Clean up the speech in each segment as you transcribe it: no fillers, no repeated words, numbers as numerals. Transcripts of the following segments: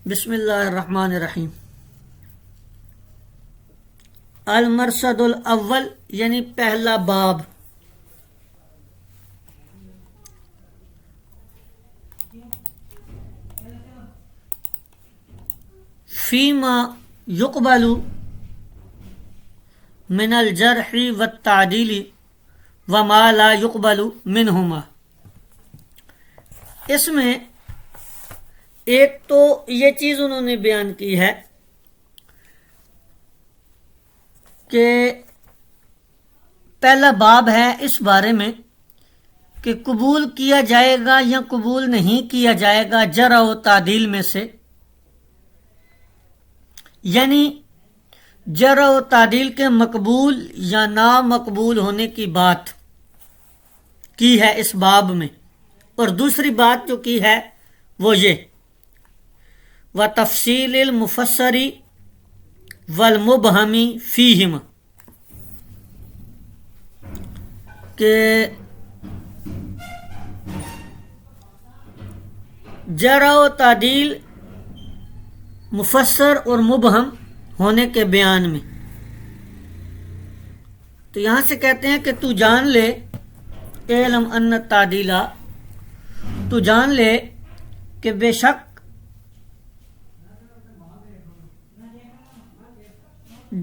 بسم اللہ الرحمن الرحیم۔ المرصد الاول یعنی پہلا باب۔ فیما یقبل من الجرح والتعدیل وما لا یقبل منہما۔ اس میں ایک تو یہ چیز انہوں نے بیان کی ہے کہ پہلا باب ہے اس بارے میں کہ قبول کیا جائے گا یا قبول نہیں کیا جائے گا جرح و تعدیل میں سے، یعنی جرح و تعدیل کے مقبول یا نامقبول ہونے کی بات کی ہے اس باب میں۔ اور دوسری بات جو کی ہے وہ یہ وَتَفْصِيلِ الْمُفَسَّرِ وَالْمُبْهَمِ فِيهِمَا، کہ جرح و تعدیل مفسر اور مبہم ہونے کے بیان میں۔ تو یہاں سے کہتے ہیں کہ تو جان لے اعلم ان التعدیلہ، تو جان لے کہ بے شک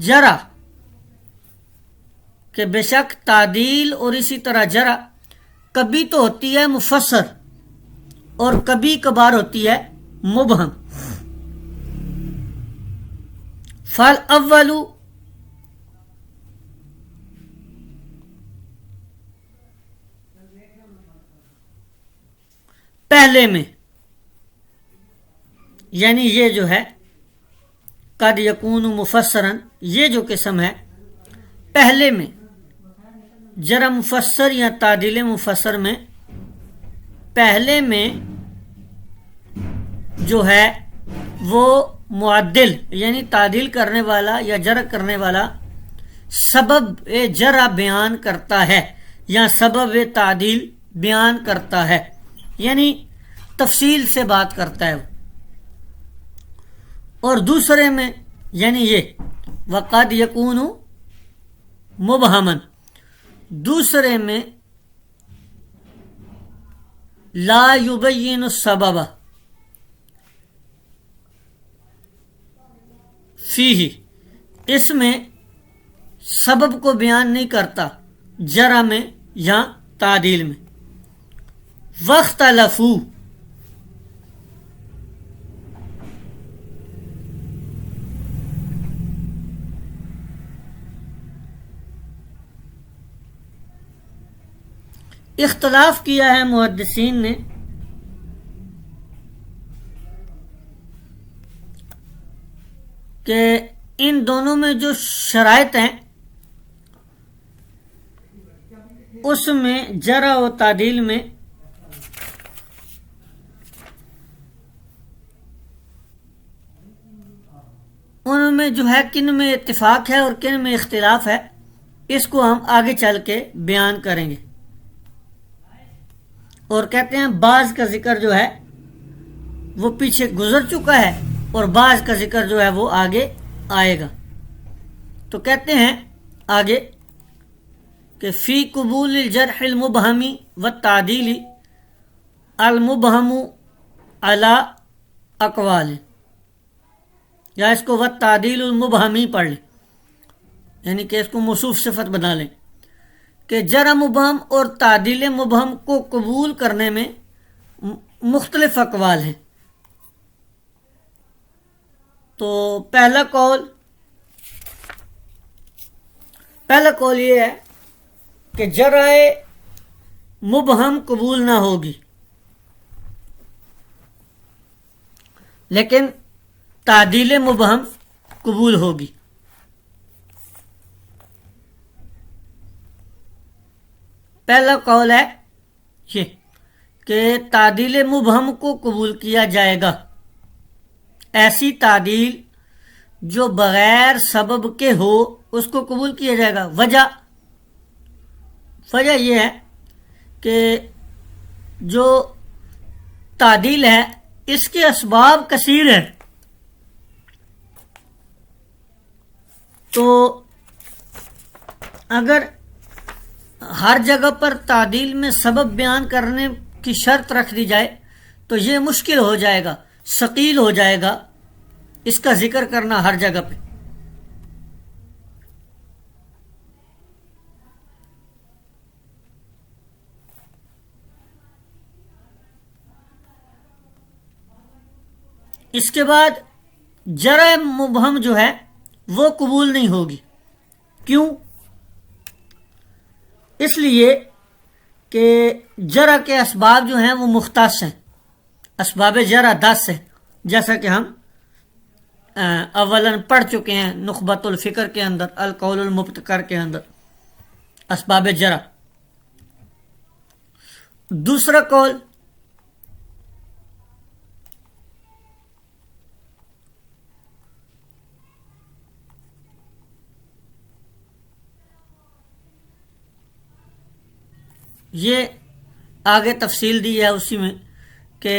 جرح، کہ بے شک تعدیل اور اسی طرح جرح کبھی تو ہوتی ہے مفسر اور کبھی کبھار ہوتی ہے مبہم۔ فالاول پہلے میں، یعنی یہ جو ہے قد یکون مفسرن، یہ جو قسم ہے پہلے میں، جرح مفسر یا تعدیل مفسر میں پہلے میں جو ہے وہ معدل یعنی تعدیل کرنے والا یا جرح کرنے والا سبب جرح بیان کرتا ہے یا سبب تعدیل بیان کرتا ہے، یعنی تفصیل سے بات کرتا ہے۔ اور دوسرے میں یعنی یہ وقد یکون مبہمن، دوسرے میں لا یبین السبب فیہ، اس میں سبب کو بیان نہیں کرتا جرح میں یا تعدیل میں۔ واختلفوا، اختلاف کیا ہے محدثین نے کہ ان دونوں میں جو شرائط ہیں اس میں جرح و تعدیل میں ان میں جو ہے کن میں اتفاق ہے اور کن میں اختلاف ہے، اس کو ہم آگے چل کے بیان کریں گے۔ اور کہتے ہیں بعض کا ذکر جو ہے وہ پیچھے گزر چکا ہے اور بعض کا ذکر جو ہے وہ آگے آئے گا۔ تو کہتے ہیں آگے کہ فی قبول الجرح المبہمی والتعدیل المبہم علی اقوال، یا اس کو والتعدیل المبہمی پڑھ لیں، یعنی کہ اس کو موصوف صفت بنا لیں کہ جرح مبہم اور تعدیل مبہم کو قبول کرنے میں مختلف اقوال ہیں۔ تو پہلا قول یہ ہے کہ جرح مبہم قبول نہ ہوگی، لیکن تعدیل مبہم قبول ہوگی۔ پہلا قول ہے یہ کہ تعدیل مبہم کو قبول کیا جائے گا، ایسی تعدیل جو بغیر سبب کے ہو اس کو قبول کیا جائے گا۔ وجہ یہ ہے کہ جو تعدیل ہے اس کے اسباب کثیر ہیں، تو اگر ہر جگہ پر تعدیل میں سبب بیان کرنے کی شرط رکھ دی جائے تو یہ مشکل ہو جائے گا، ثقیل ہو جائے گا اس کا ذکر کرنا ہر جگہ پہ۔ اس کے بعد جرح مبہم جو ہے وہ قبول نہیں ہوگی۔ کیوں؟ اس لیے کہ جرح کے اسباب جو ہیں وہ مختص ہیں، اسباب جرح 10 ہیں، جیسا کہ ہم اولاً پڑھ چکے ہیں نخبۃ الفکر کے اندر، القول المبتکر کے اندر اسباب جرح۔ دوسرا قول یہ آگے تفصیل دی ہے اسی میں کہ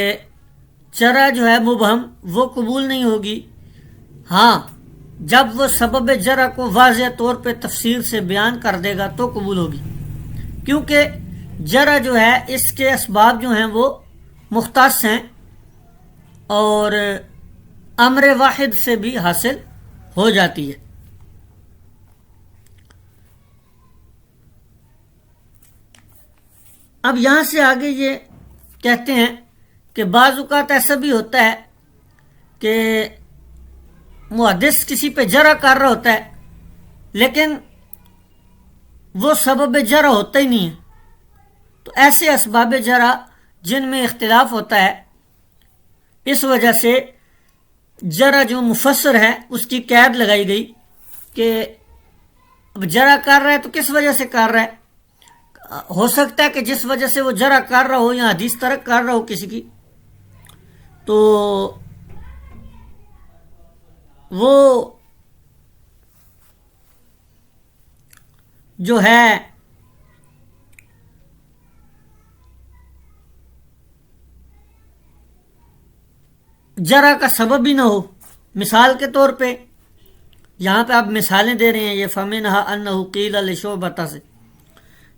جرح جو ہے مبہم وہ قبول نہیں ہوگی، ہاں جب وہ سبب جرح کو واضح طور پہ تفصیل سے بیان کر دے گا تو قبول ہوگی، کیونکہ جرح جو ہے اس کے اسباب جو ہیں وہ مختص ہیں اور امر واحد سے بھی حاصل ہو جاتی ہے۔ اب یہاں سے آگے یہ کہتے ہیں کہ بعض اوقات ایسا بھی ہوتا ہے کہ محدث کسی پہ جرح کر رہا ہوتا ہے لیکن وہ سبب جرح ہوتا ہی نہیں ہے، تو ایسے اسباب جرح جن میں اختلاف ہوتا ہے، اس وجہ سے جرح جو مفسر ہے اس کی قید لگائی گئی کہ اب جرح کر رہا ہے تو کس وجہ سے کر رہا ہے؟ ہو سکتا ہے کہ جس وجہ سے وہ جرح کر رہا ہو یا حدیث ترک کر رہا ہو کسی کی، تو وہ جو ہے جرح کا سبب ہی نہ ہو۔ مثال کے طور پہ یہاں پہ آپ مثالیں دے رہے ہیں، یہ فَمِنْهَا أَنَّهُ قِيلَ لِشُعْبَةَ سے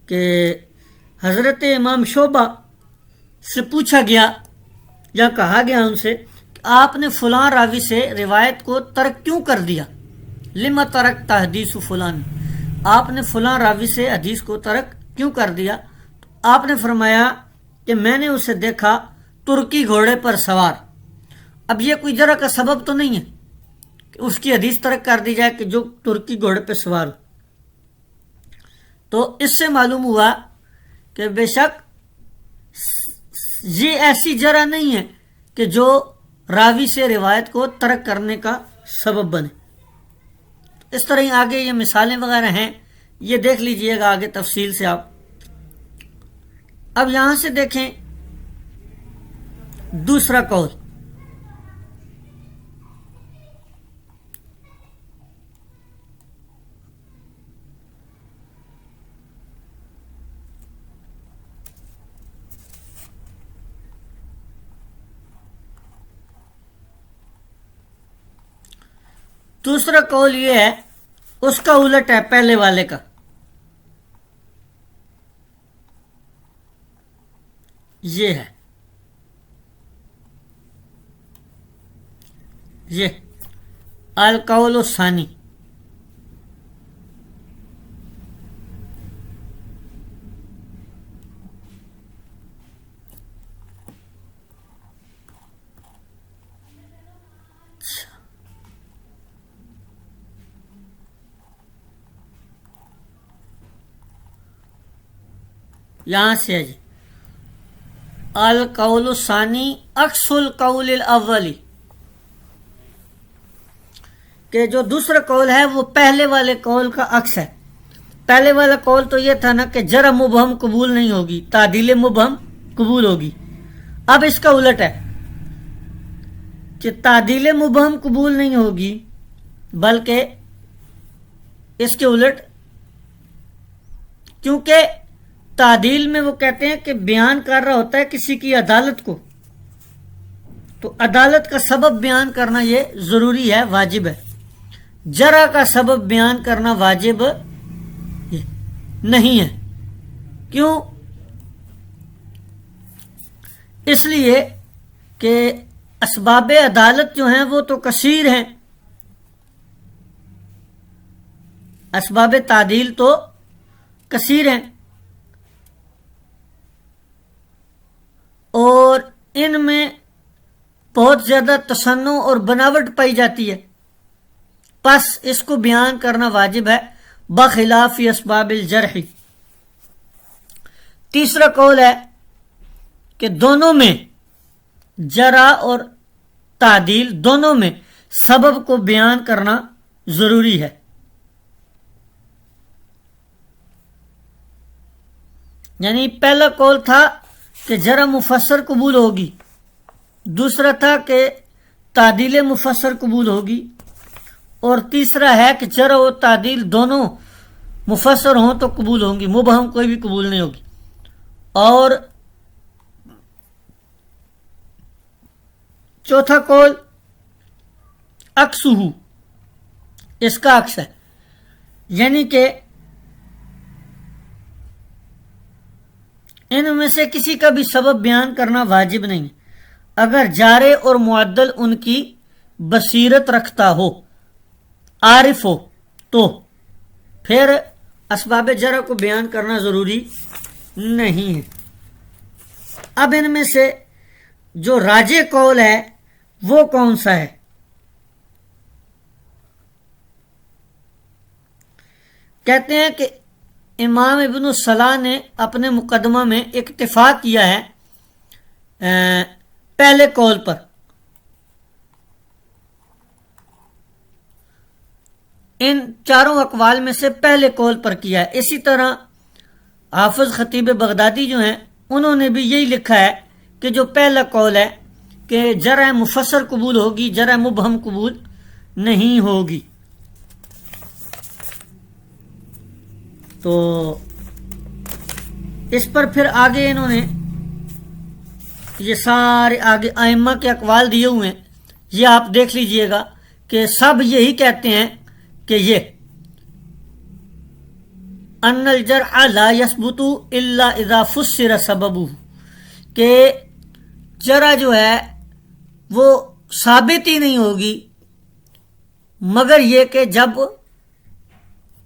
کہ حضرت امام شعبہ سے پوچھا گیا یا کہا گیا ان سے کہ آپ نے فلاں راوی سے روایت کو ترک کیوں کر دیا، لما ترکت حدیث فلان، آپ نے فلاں راوی سے حدیث کو ترک کیوں کر دیا؟ تو آپ نے فرمایا کہ میں نے اسے دیکھا ترکی گھوڑے پر سوار۔ اب یہ کوئی جرح کا سبب تو نہیں ہے کہ اس کی حدیث ترک کر دی جائے کہ جو ترکی گھوڑے پہ سوار ہو۔ تو اس سے معلوم ہوا کہ بے شک یہ ایسی جرح نہیں ہے کہ جو راوی سے روایت کو ترک کرنے کا سبب بنے۔ اس طرح ہی آگے یہ مثالیں وغیرہ ہیں، یہ دیکھ لیجئے گا آگے تفصیل سے آپ۔ اب یہاں سے دیکھیں دوسرا قول، دوسرا قول یہ ہے، اس کا الٹ ہے پہلے والے کا۔ یہ ہے یہ القول الثانی، یہاں سے ہے جی القول الثانی عکس القول الاولی، کہ جو دوسرا قول ہے وہ پہلے والے قول کا عکس ہے۔ پہلے والا قول تو یہ تھا نا کہ جرح مبہم قبول نہیں ہوگی، تعدیل مبہم قبول ہوگی۔ اب اس کا الٹ ہے کہ تعدیل مبہم قبول نہیں ہوگی، بلکہ اس کے الٹ، کیونکہ تعدیل میں وہ کہتے ہیں کہ بیان کر رہا ہوتا ہے کسی کی عدالت کو، تو عدالت کا سبب بیان کرنا یہ ضروری ہے، واجب ہے۔ جرا کا سبب بیان کرنا واجب نہیں ہے. کیوں؟ اس لیے کہ اسباب عدالت جو ہیں وہ تو کثیر ہیں، اسباب تعدیل تو کثیر ہیں، اور ان میں بہت زیادہ تصنع اور بناوٹ پائی جاتی ہے، پس اس کو بیان کرنا واجب ہے بخلاف اسباب الجرح. تیسرا قول ہے کہ دونوں میں، جرح اور تعدیل دونوں میں سبب کو بیان کرنا ضروری ہے. یعنی پہلا قول تھا کہ جرح مفسر قبول ہوگی، دوسرا تھا کہ تعدیل مفسر قبول ہوگی، اور تیسرا ہے کہ جرح و تعدیل دونوں مفسر ہوں تو قبول ہوں گی، مبہم کوئی بھی قبول نہیں ہوگی. اور چوتھا قول عکسہ، اس کا عکس ہے، یعنی کہ ان میں سے کسی کا بھی سبب بیان کرنا واجب نہیں ہے اگر جارے اور معدل ان کی بصیرت رکھتا ہو، عارف ہو، تو پھر اسباب جرح کو بیان کرنا ضروری نہیں ہے. اب ان میں سے جو راجح قول ہے وہ کون سا ہے؟ کہتے ہیں کہ امام ابن الصلاح نے اپنے مقدمہ میں اکتفا کیا ہے پہلے قول پر. ان چاروں اقوال میں سے پہلے قول پر کیا ہے. اسی طرح حافظ خطیب بغدادی جو ہیں انہوں نے بھی یہی لکھا ہے کہ جو پہلا قول ہے کہ جرح مفسر قبول ہوگی، جرح مبہم قبول نہیں ہوگی. تو اس پر پھر آگے انہوں نے یہ سارے آگے ائمہ کے اقوال دیے ہوئے ہیں، یہ آپ دیکھ لیجئے گا کہ سب یہی کہتے ہیں کہ یہ ان الجرح لا يثبت الا اذا فسر سببہ، کہ جرح جو ہے وہ ثابت ہی نہیں ہوگی مگر یہ کہ جب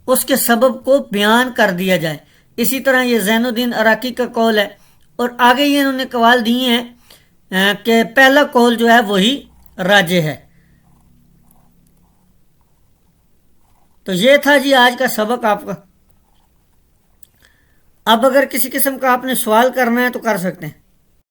اس کے سبب کو بیان کر دیا جائے. اسی طرح یہ زین الدین عراقی کا قول ہے، اور آگے یہ انہوں نے قوال دیے ہیں کہ پہلا قول جو ہے وہی راجح ہے. تو یہ تھا جی آج کا سبق آپ کا. اب اگر کسی قسم کا آپ نے سوال کرنا ہے تو کر سکتے ہیں.